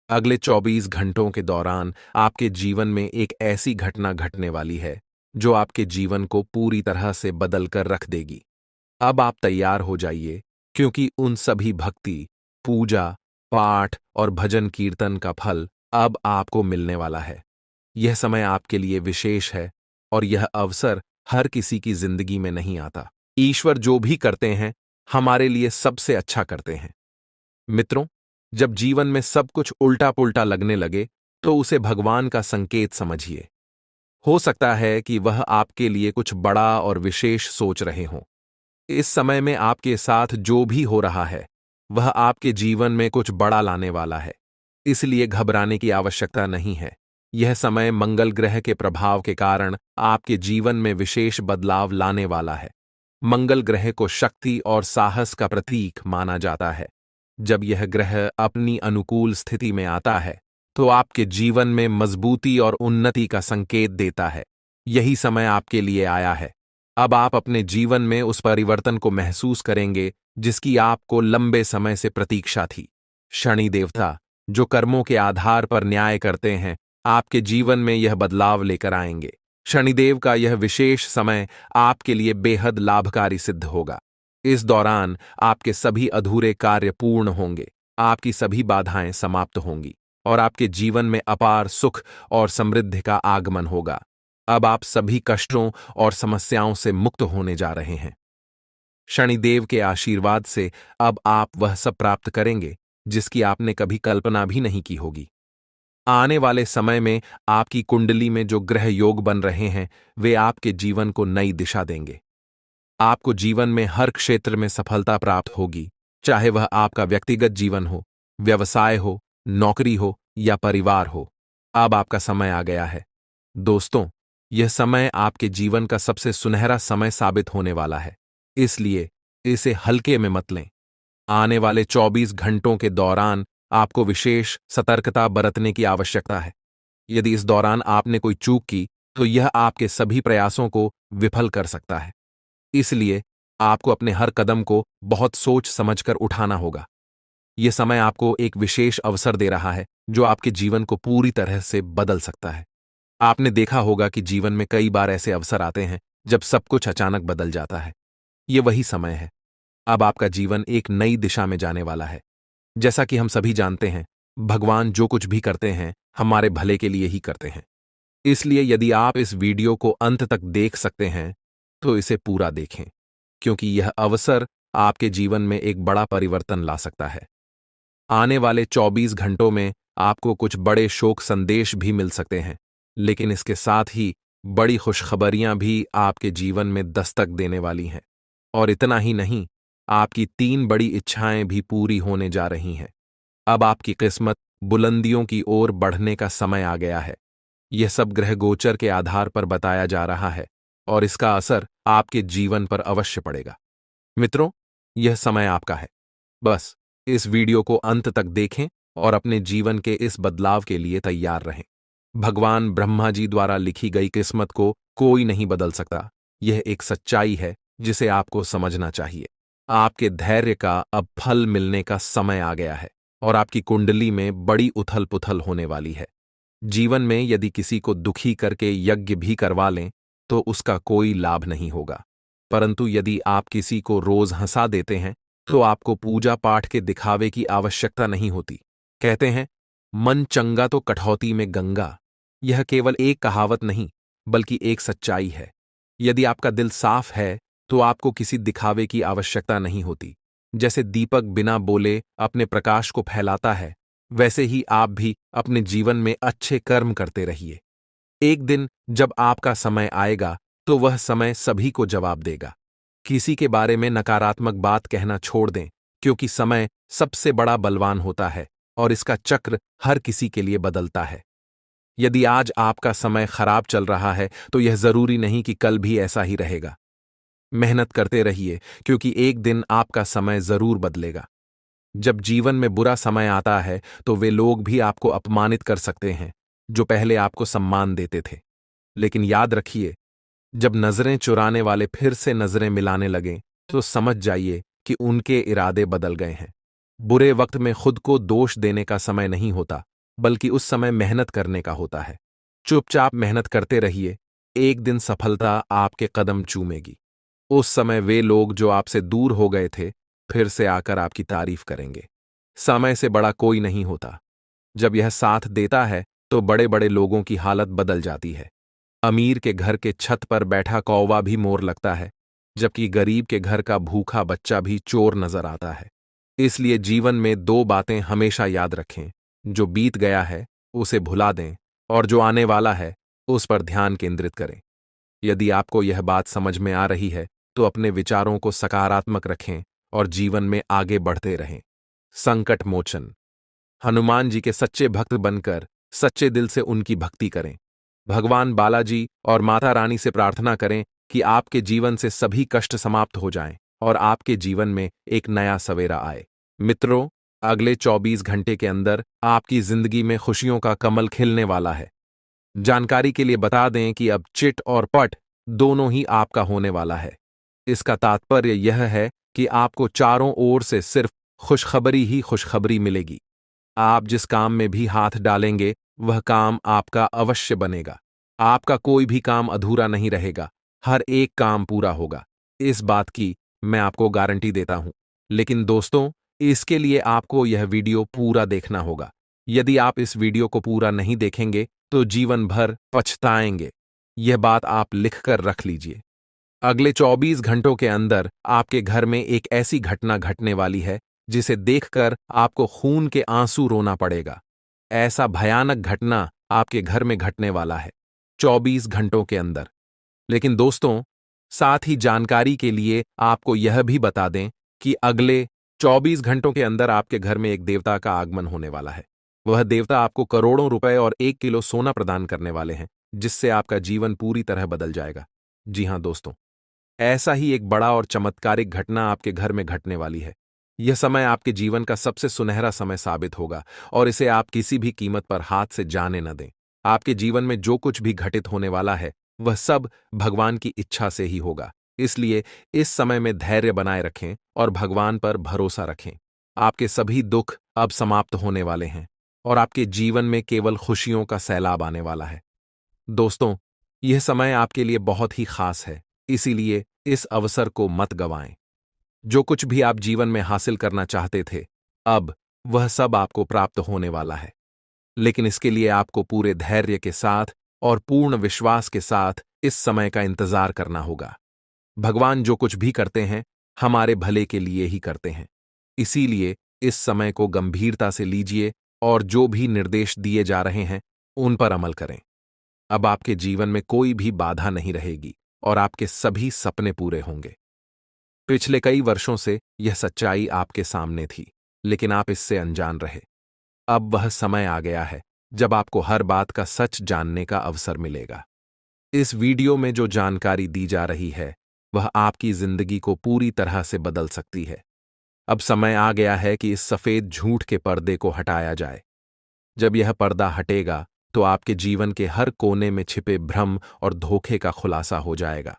अगले 24 घंटों के दौरान आपके जीवन में एक ऐसी घटना घटने वाली है जो आपके जीवन को पूरी तरह से बदल कर रख देगी। अब आप तैयार हो जाइए, क्योंकि उन सभी भक्ति, पूजा, पाठ और भजन कीर्तन का फल अब आपको मिलने वाला है। यह समय आपके लिए विशेष है और यह अवसर हर किसी की जिंदगी में नहीं आता। ईश्वर जो भी करते हैं, हमारे लिए सबसे अच्छा करते हैं। मित्रों, जब जीवन में सब कुछ उल्टा पुल्टा लगने लगे, तो उसे भगवान का संकेत समझिए। हो सकता है कि वह आपके लिए कुछ बड़ा और विशेष सोच रहे हों। इस समय में आपके साथ जो भी हो रहा है, वह आपके जीवन में कुछ बड़ा लाने वाला है। इसलिए घबराने की आवश्यकता नहीं है। यह समय मंगल ग्रह के प्रभाव के कारण आपके जीवन में विशेष बदलाव लाने वाला है। मंगल ग्रह को शक्ति और साहस का प्रतीक माना जाता है। जब यह ग्रह अपनी अनुकूल स्थिति में आता है, तो आपके जीवन में मजबूती और उन्नति का संकेत देता है। यही समय आपके लिए आया है। अब आप अपने जीवन में उस परिवर्तन को महसूस करेंगे जिसकी आपको लंबे समय से प्रतीक्षा थी। शनि देवता, जो कर्मों के आधार पर न्याय करते हैं, आपके जीवन में यह बदलाव लेकर आएंगे। शनिदेव का यह विशेष समय आपके लिए बेहद लाभकारी सिद्ध होगा। इस दौरान आपके सभी अधूरे कार्य पूर्ण होंगे, आपकी सभी बाधाएं समाप्त होंगी और आपके जीवन में अपार सुख और समृद्धि का आगमन होगा। अब आप सभी कष्टों और समस्याओं से मुक्त होने जा रहे हैं। शनिदेव के आशीर्वाद से अब आप वह सब प्राप्त करेंगे जिसकी आपने कभी कल्पना भी नहीं की होगी। आने वाले समय में आपकी कुंडली में जो ग्रह योग बन रहे हैं, वे आपके जीवन को नई दिशा देंगे। आपको जीवन में हर क्षेत्र में सफलता प्राप्त होगी, चाहे वह आपका व्यक्तिगत जीवन हो, व्यवसाय हो, नौकरी हो या परिवार हो। अब आपका समय आ गया है। दोस्तों, यह समय आपके जीवन का सबसे सुनहरा समय साबित होने वाला है, इसलिए इसे हल्के में मत लें। आने वाले 24 घंटों के दौरान आपको विशेष सतर्कता बरतने की आवश्यकता है। यदि इस दौरान आपने कोई चूक की, तो यह आपके सभी प्रयासों को विफल कर सकता है। इसलिए आपको अपने हर कदम को बहुत सोच समझकर उठाना होगा। यह समय आपको एक विशेष अवसर दे रहा है जो आपके जीवन को पूरी तरह से बदल सकता है। आपने देखा होगा कि जीवन में कई बार ऐसे अवसर आते हैं जब सब कुछ अचानक बदल जाता है। यह वही समय है। अब आपका जीवन एक नई दिशा में जाने वाला है। जैसा कि हम सभी जानते हैं, भगवान जो कुछ भी करते हैं, हमारे भले के लिए ही करते हैं। इसलिए यदि आप इस वीडियो को अंत तक देख सकते हैं, तो इसे पूरा देखें, क्योंकि यह अवसर आपके जीवन में एक बड़ा परिवर्तन ला सकता है। आने वाले 24 घंटों में आपको कुछ बड़े शोक संदेश भी मिल सकते हैं, लेकिन इसके साथ ही बड़ी खुशखबरियां भी आपके जीवन में दस्तक देने वाली हैं। और इतना ही नहीं, आपकी 3 बड़ी इच्छाएं भी पूरी होने जा रही हैं। अब आपकी किस्मत बुलंदियों की ओर बढ़ने का समय आ गया है। यह सब ग्रह गोचर के आधार पर बताया जा रहा है और इसका असर आपके जीवन पर अवश्य पड़ेगा। मित्रों, यह समय आपका है। बस इस वीडियो को अंत तक देखें और अपने जीवन के इस बदलाव के लिए तैयार रहें। भगवान ब्रह्मा जी द्वारा लिखी गई किस्मत को कोई नहीं बदल सकता। यह एक सच्चाई है जिसे आपको समझना चाहिए। आपके धैर्य का अब फल मिलने का समय आ गया है और आपकी कुंडली में बड़ी उथल पुथल होने वाली है। जीवन में यदि किसी को दुखी करके यज्ञ भी करवा लें, तो उसका कोई लाभ नहीं होगा। परंतु यदि आप किसी को रोज हंसा देते हैं, तो आपको पूजा पाठ के दिखावे की आवश्यकता नहीं होती। कहते हैं, मन चंगा तो कठौती में गंगा। यह केवल एक कहावत नहीं, बल्कि एक सच्चाई है। यदि आपका दिल साफ है, तो आपको किसी दिखावे की आवश्यकता नहीं होती। जैसे दीपक बिना बोले अपने प्रकाश को फैलाता है, वैसे ही आप भी अपने जीवन में अच्छे कर्म करते रहिए। एक दिन जब आपका समय आएगा, तो वह समय सभी को जवाब देगा। किसी के बारे में नकारात्मक बात कहना छोड़ दें क्योंकि समय सबसे बड़ा बलवान होता है और इसका चक्र हर किसी के लिए बदलता है। यदि आज आपका समय खराब चल रहा है तो यह जरूरी नहीं कि कल भी ऐसा ही रहेगा। मेहनत करते रहिए, क्योंकि एक दिन आपका समय जरूर बदलेगा। जब जीवन में बुरा समय आता है तो वे लोग भी आपको अपमानित कर सकते हैं जो पहले आपको सम्मान देते थे। लेकिन याद रखिए, जब नजरें चुराने वाले फिर से नजरें मिलाने लगें तो समझ जाइए कि उनके इरादे बदल गए हैं। बुरे वक्त में खुद को दोष देने का समय नहीं होता, बल्कि उस समय मेहनत करने का होता है। चुपचाप मेहनत करते रहिए, एक दिन सफलता आपके कदम चूमेगी। उस समय वे लोग जो आपसे दूर हो गए थे फिर से आकर आपकी तारीफ करेंगे। समय से बड़ा कोई नहीं होता। जब यह साथ देता है तो बड़े बड़े लोगों की हालत बदल जाती है। अमीर के घर के छत पर बैठा कौवा भी मोर लगता है, जबकि गरीब के घर का भूखा बच्चा भी चोर नजर आता है। इसलिए जीवन में दो बातें हमेशा याद रखें, जो बीत गया है उसे भुला दें और जो आने वाला है उस पर ध्यान केंद्रित करें। यदि आपको यह बात समझ में आ रही है तो अपने विचारों को सकारात्मक रखें और जीवन में आगे बढ़ते रहें। संकट मोचन। हनुमान जी के सच्चे भक्त बनकर सच्चे दिल से उनकी भक्ति करें। भगवान बालाजी और माता रानी से प्रार्थना करें कि आपके जीवन से सभी कष्ट समाप्त हो जाएं और आपके जीवन में एक नया सवेरा आए। मित्रों, अगले 24 घंटे के अंदर आपकी जिंदगी में खुशियों का कमल खिलने वाला है। जानकारी के लिए बता दें कि अब चिट और पट दोनों ही आपका होने वाला है। इसका तात्पर्य यह है कि आपको चारों ओर से सिर्फ खुशखबरी ही खुशखबरी मिलेगी। आप जिस काम में भी हाथ डालेंगे वह काम आपका अवश्य बनेगा। आपका कोई भी काम अधूरा नहीं रहेगा, हर एक काम पूरा होगा। इस बात की मैं आपको गारंटी देता हूं। लेकिन दोस्तों, इसके लिए आपको यह वीडियो पूरा देखना होगा। यदि आप इस वीडियो को पूरा नहीं देखेंगे तो जीवन भर पछताएंगे। यह बात आप लिखकर रख लीजिए। अगले 24 घंटों के अंदर आपके घर में एक ऐसी घटना घटने वाली है जिसे देखकर आपको खून के आंसू रोना पड़ेगा। ऐसा भयानक घटना आपके घर में घटने वाला है 24 घंटों के अंदर। लेकिन दोस्तों, साथ ही जानकारी के लिए आपको यह भी बता दें कि अगले 24 घंटों के अंदर आपके घर में एक देवता का आगमन होने वाला है। वह देवता आपको करोड़ों रुपए और 1 किलो सोना प्रदान करने वाले हैं, जिससे आपका जीवन पूरी तरह बदल जाएगा। जी हां दोस्तों, ऐसा ही एक बड़ा और चमत्कारिक घटना आपके घर में घटने वाली है। यह समय आपके जीवन का सबसे सुनहरा समय साबित होगा और इसे आप किसी भी कीमत पर हाथ से जाने न दें। आपके जीवन में जो कुछ भी घटित होने वाला है वह सब भगवान की इच्छा से ही होगा। इसलिए इस समय में धैर्य बनाए रखें और भगवान पर भरोसा रखें। आपके सभी दुख अब समाप्त होने वाले हैं और आपके जीवन में केवल खुशियों का सैलाब आने वाला है। दोस्तों, यह समय आपके लिए बहुत ही खास है, इसीलिए इस अवसर को मत गंवाएं। जो कुछ भी आप जीवन में हासिल करना चाहते थे, अब वह सब आपको प्राप्त होने वाला है। लेकिन इसके लिए आपको पूरे धैर्य के साथ और पूर्ण विश्वास के साथ इस समय का इंतजार करना होगा। भगवान जो कुछ भी करते हैं हमारे भले के लिए ही करते हैं। इसीलिए इस समय को गंभीरता से लीजिए और जो भी निर्देश दिए जा रहे हैं उन पर अमल करें। अब आपके जीवन में कोई भी बाधा नहीं रहेगी और आपके सभी सपने पूरे होंगे। पिछले कई वर्षों से यह सच्चाई आपके सामने थी, लेकिन आप इससे अनजान रहे। अब वह समय आ गया है जब आपको हर बात का सच जानने का अवसर मिलेगा। इस वीडियो में जो जानकारी दी जा रही है वह आपकी जिंदगी को पूरी तरह से बदल सकती है। अब समय आ गया है कि इस सफेद झूठ के पर्दे को हटाया जाए। जब यह पर्दा हटेगा तो आपके जीवन के हर कोने में छिपे भ्रम और धोखे का खुलासा हो जाएगा।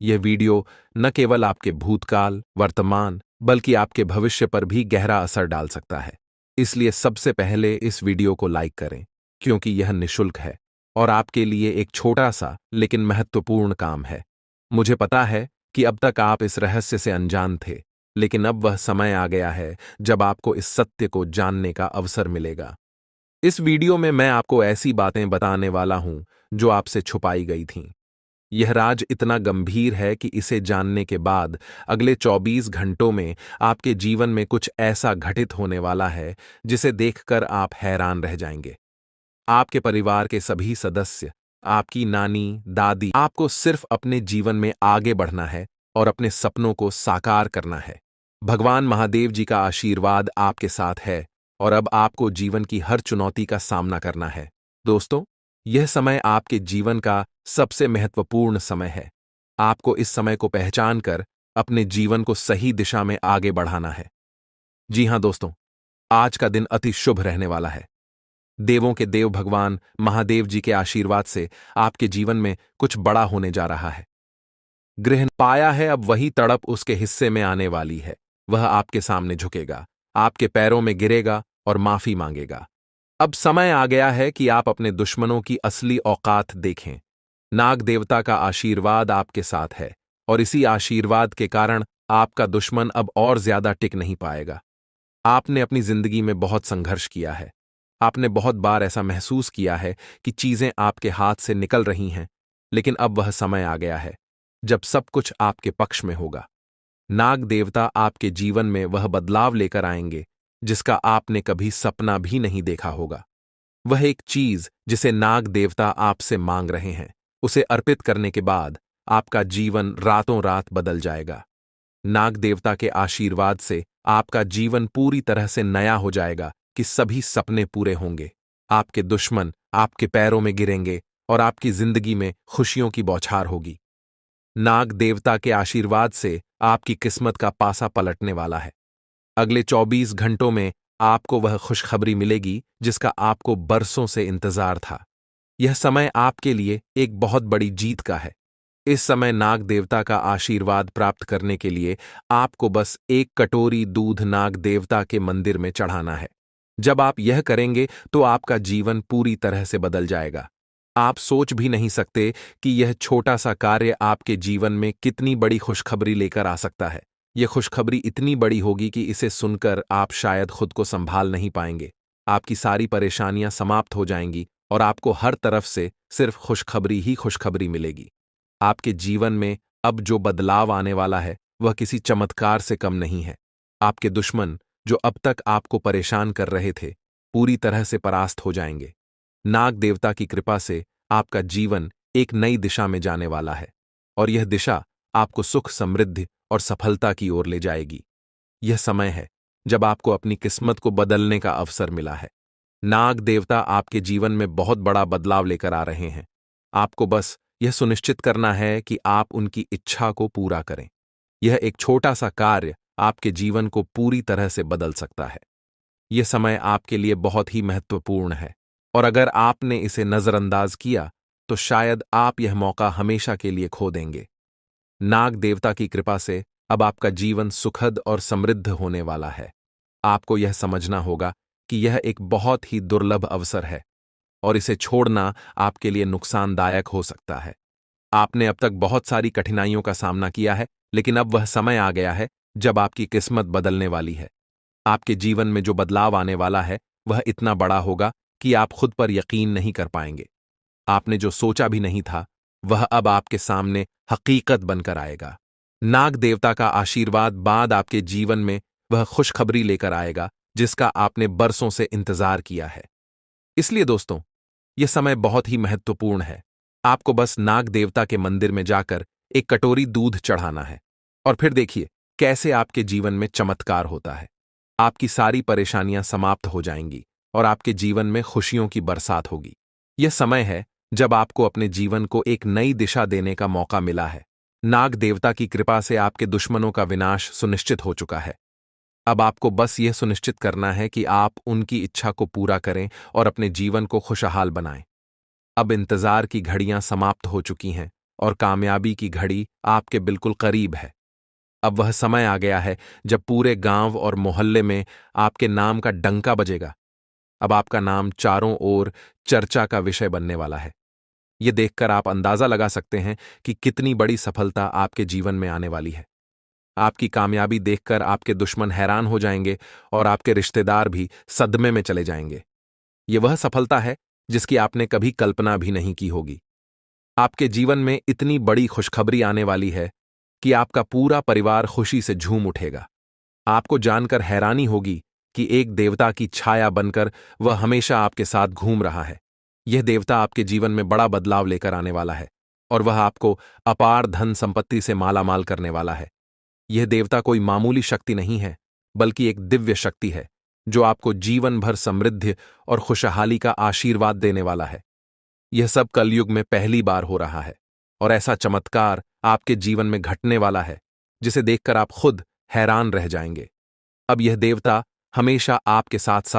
यह वीडियो न केवल आपके भूतकाल, वर्तमान, बल्कि आपके भविष्य पर भी गहरा असर डाल सकता है। इसलिए सबसे पहले इस वीडियो को लाइक करें, क्योंकि यह निःशुल्क है और आपके लिए एक छोटा सा लेकिन महत्वपूर्ण काम है। मुझे पता है कि अब तक आप इस रहस्य से अनजान थे, लेकिन अब वह समय आ गया है जब आपको इस सत्य को जानने का अवसर मिलेगा। इस वीडियो में मैं आपको ऐसी बातें बताने वाला हूं जो आपसे छुपाई गई थीं। यह राज इतना गंभीर है कि इसे जानने के बाद अगले 24 घंटों में आपके जीवन में कुछ ऐसा घटित होने वाला है जिसे देखकर आप हैरान रह जाएंगे। आपके परिवार के सभी सदस्य, आपकी नानी, दादी, आपको सिर्फ अपने जीवन में आगे बढ़ना है और अपने सपनों को साकार करना है। भगवान महादेव जी का आशीर्वाद आपके साथ है और अब आपको जीवन की हर चुनौती का सामना करना है। दोस्तों, यह समय आपके जीवन का सबसे महत्वपूर्ण समय है। आपको इस समय को पहचान कर अपने जीवन को सही दिशा में आगे बढ़ाना है। जी हां दोस्तों, आज का दिन अति शुभ रहने वाला है। देवों के देव भगवान महादेव जी के आशीर्वाद से आपके जीवन में कुछ बड़ा होने जा रहा है। ग्रह पाया है, अब वही तड़प उसके हिस्से में आने वाली है। वह आपके सामने झुकेगा, आपके पैरों में गिरेगा और माफी मांगेगा। अब समय आ गया है कि आप अपने दुश्मनों की असली औकात देखें। नाग देवता का आशीर्वाद आपके साथ है और इसी आशीर्वाद के कारण आपका दुश्मन अब और ज्यादा टिक नहीं पाएगा। आपने अपनी जिंदगी में बहुत संघर्ष किया है। आपने बहुत बार ऐसा महसूस किया है कि चीजें आपके हाथ से निकल रही हैं, लेकिन अब वह समय आ गया है जब सब कुछ आपके पक्ष में होगा। नाग देवता आपके जीवन में वह बदलाव लेकर आएंगे जिसका आपने कभी सपना भी नहीं देखा होगा। वह एक चीज जिसे नाग देवता आपसे मांग रहे हैं, उसे अर्पित करने के बाद आपका जीवन रातों रात बदल जाएगा। नाग देवता के आशीर्वाद से आपका जीवन पूरी तरह से नया हो जाएगा कि सभी सपने पूरे होंगे। आपके दुश्मन आपके पैरों में गिरेंगे और आपकी जिंदगी में खुशियों की बौछार होगी। नाग देवता के आशीर्वाद से आपकी किस्मत का पासा पलटने वाला है। अगले 24 घंटों में आपको वह खुशखबरी मिलेगी जिसका आपको बरसों से इंतजार था। यह समय आपके लिए एक बहुत बड़ी जीत का है। इस समय नाग देवता का आशीर्वाद प्राप्त करने के लिए आपको बस एक कटोरी दूध नाग देवता के मंदिर में चढ़ाना है। जब आप यह करेंगे तो आपका जीवन पूरी तरह से बदल जाएगा। आप सोच भी नहीं सकते कि यह छोटा सा कार्य आपके जीवन में कितनी बड़ी खुशखबरी लेकर आ सकता है। यह खुशखबरी इतनी बड़ी होगी कि इसे सुनकर आप शायद खुद को संभाल नहीं पाएंगे। आपकी सारी परेशानियां समाप्त हो जाएंगी और आपको हर तरफ से सिर्फ खुशखबरी ही खुशखबरी मिलेगी। आपके जीवन में अब जो बदलाव आने वाला है वह किसी चमत्कार से कम नहीं है। आपके दुश्मन जो अब तक आपको परेशान कर रहे थे, पूरी तरह से परास्त हो जाएंगे। नाग देवता की कृपा से आपका जीवन एक नई दिशा में जाने वाला है और यह दिशा आपको सुख, समृद्धि और सफलता की ओर ले जाएगी। यह समय है जब आपको अपनी किस्मत को बदलने का अवसर मिला है। नाग देवता आपके जीवन में बहुत बड़ा बदलाव लेकर आ रहे हैं। आपको बस यह सुनिश्चित करना है कि आप उनकी इच्छा को पूरा करें। यह एक छोटा सा कार्य आपके जीवन को पूरी तरह से बदल सकता है। यह समय आपके लिए बहुत ही महत्वपूर्ण है और अगर आपने इसे नजरअंदाज किया तो शायद आप यह मौका हमेशा के लिए खो देंगे। नाग देवता की कृपा से अब आपका जीवन सुखद और समृद्ध होने वाला है। आपको यह समझना होगा कि यह एक बहुत ही दुर्लभ अवसर है और इसे छोड़ना आपके लिए नुकसानदायक हो सकता है। आपने अब तक बहुत सारी कठिनाइयों का सामना किया है, लेकिन अब वह समय आ गया है जब आपकी किस्मत बदलने वाली है। आपके जीवन में जो बदलाव आने वाला है वह इतना बड़ा होगा कि आप खुद पर यकीन नहीं कर पाएंगे। आपने जो सोचा भी नहीं था वह अब आपके सामने हकीकत बनकर आएगा। नाग देवता का आशीर्वाद बाद आपके जीवन में वह खुशखबरी लेकर आएगा जिसका आपने बरसों से इंतजार किया है। इसलिए दोस्तों, यह समय बहुत ही महत्वपूर्ण है। आपको बस नाग देवता के मंदिर में जाकर एक कटोरी दूध चढ़ाना है और फिर देखिए कैसे आपके जीवन में चमत्कार होता है। आपकी सारी परेशानियां समाप्त हो जाएंगी और आपके जीवन में खुशियों की बरसात होगी। यह समय है जब आपको अपने जीवन को एक नई दिशा देने का मौका मिला है। नाग देवता की कृपा से आपके दुश्मनों का विनाश सुनिश्चित हो चुका है। अब आपको बस यह सुनिश्चित करना है कि आप उनकी इच्छा को पूरा करें और अपने जीवन को खुशहाल बनाएं। अब इंतजार की घड़ियां समाप्त हो चुकी हैं और कामयाबी की घड़ी आपके बिल्कुल करीब है। अब वह समय आ गया है जब पूरे गांव और मोहल्ले में आपके नाम का डंका बजेगा। अब आपका नाम चारों ओर चर्चा का विषय बनने वाला है। यह देखकर आप अंदाजा लगा सकते हैं कि कितनी बड़ी सफलता आपके जीवन में आने वाली है। आपकी कामयाबी देखकर आपके दुश्मन हैरान हो जाएंगे और आपके रिश्तेदार भी सदमे में चले जाएंगे। यह वह सफलता है जिसकी आपने कभी कल्पना भी नहीं की होगी। आपके जीवन में इतनी बड़ी खुशखबरी आने वाली है कि आपका पूरा परिवार खुशी से झूम उठेगा। आपको जानकर हैरानी होगी कि एक देवता की छाया बनकर वह हमेशा आपके साथ घूम रहा है। यह देवता आपके जीवन में बड़ा बदलाव लेकर आने वाला है और वह आपको अपार धन संपत्ति से मालामाल करने वाला है। यह देवता कोई मामूली शक्ति नहीं है, बल्कि एक दिव्य शक्ति है जो आपको जीवन भर समृद्धि और खुशहाली का आशीर्वाद देने वाला है। यह सब कलयुग में पहली बार हो रहा है और ऐसा चमत्कार आपके जीवन में घटने वाला है जिसे देखकर आप खुद हैरान रह जाएंगे। अब यह देवता हमेशा आपके साथ साथ